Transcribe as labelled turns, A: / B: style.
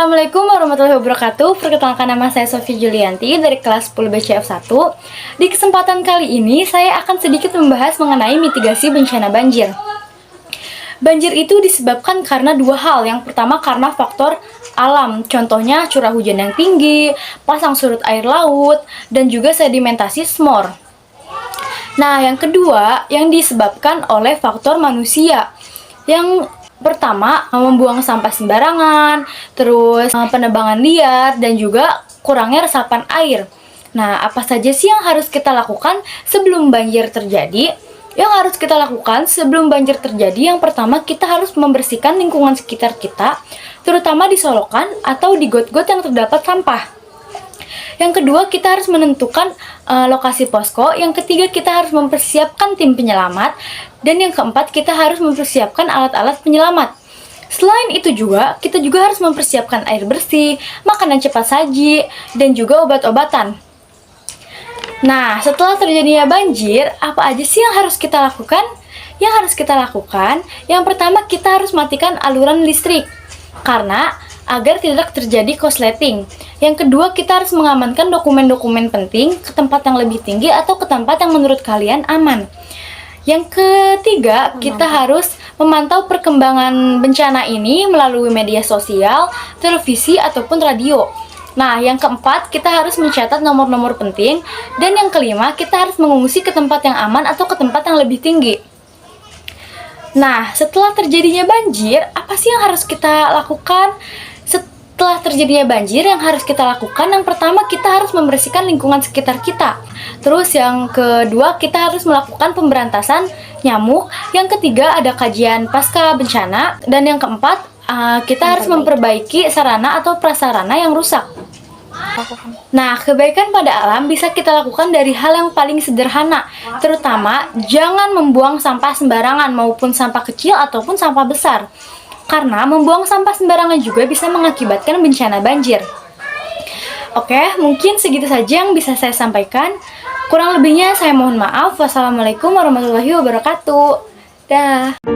A: Assalamualaikum warahmatullahi wabarakatuh. Perkenalkan, nama saya Sofi Julianti dari kelas 10 BCF 1. Di kesempatan kali ini saya akan sedikit membahas mengenai mitigasi bencana banjir. Banjir itu disebabkan karena dua hal. Yang pertama karena faktor alam, contohnya curah hujan yang tinggi, pasang surut air laut, dan juga sedimentasi semor. Nah, yang kedua yang disebabkan oleh faktor manusia. Yang pertama, membuang sampah sembarangan, terus penebangan liar, dan juga kurangnya resapan air. Nah, apa saja sih yang harus kita lakukan sebelum banjir terjadi? Yang harus kita lakukan sebelum banjir terjadi, yang pertama kita harus membersihkan lingkungan sekitar kita, terutama di solokan atau di got-got yang terdapat sampah. Yang kedua, kita harus menentukan lokasi posko. Yang ketiga, kita harus mempersiapkan tim penyelamat. Dan yang keempat, kita harus mempersiapkan alat-alat penyelamat. Selain itu juga, kita juga harus mempersiapkan air bersih, makanan cepat saji, dan juga obat-obatan. Nah, setelah terjadinya banjir, apa aja sih yang harus kita lakukan? Yang harus kita lakukan, yang pertama kita harus matikan aluran listrik. Karena agar tidak terjadi korsleting. Yang kedua, kita harus mengamankan dokumen-dokumen penting ke tempat yang lebih tinggi atau ke tempat yang menurut kalian aman. Yang ketiga, kita harus memantau perkembangan bencana ini melalui media sosial, televisi, ataupun radio. Nah, yang keempat, kita harus mencatat nomor-nomor penting. Dan yang kelima, kita harus mengungsi ke tempat yang aman atau ke tempat yang lebih tinggi. Nah, setelah terjadinya banjir, apa sih yang harus kita lakukan? Setelah terjadinya banjir, yang harus kita lakukan, yang pertama kita harus membersihkan lingkungan sekitar kita. Terus yang kedua, kita harus melakukan pemberantasan nyamuk. Yang ketiga, ada kajian pasca bencana. Dan yang keempat, kita harus memperbaiki sarana atau prasarana yang rusak. Nah, kebaikan pada alam bisa kita lakukan dari hal yang paling sederhana, terutama jangan membuang sampah sembarangan, maupun sampah kecil ataupun sampah besar. Karena membuang sampah sembarangan juga bisa mengakibatkan bencana banjir. Oke, mungkin segitu saja yang bisa saya sampaikan. Kurang lebihnya saya mohon maaf. Wassalamualaikum warahmatullahi wabarakatuh. Dah.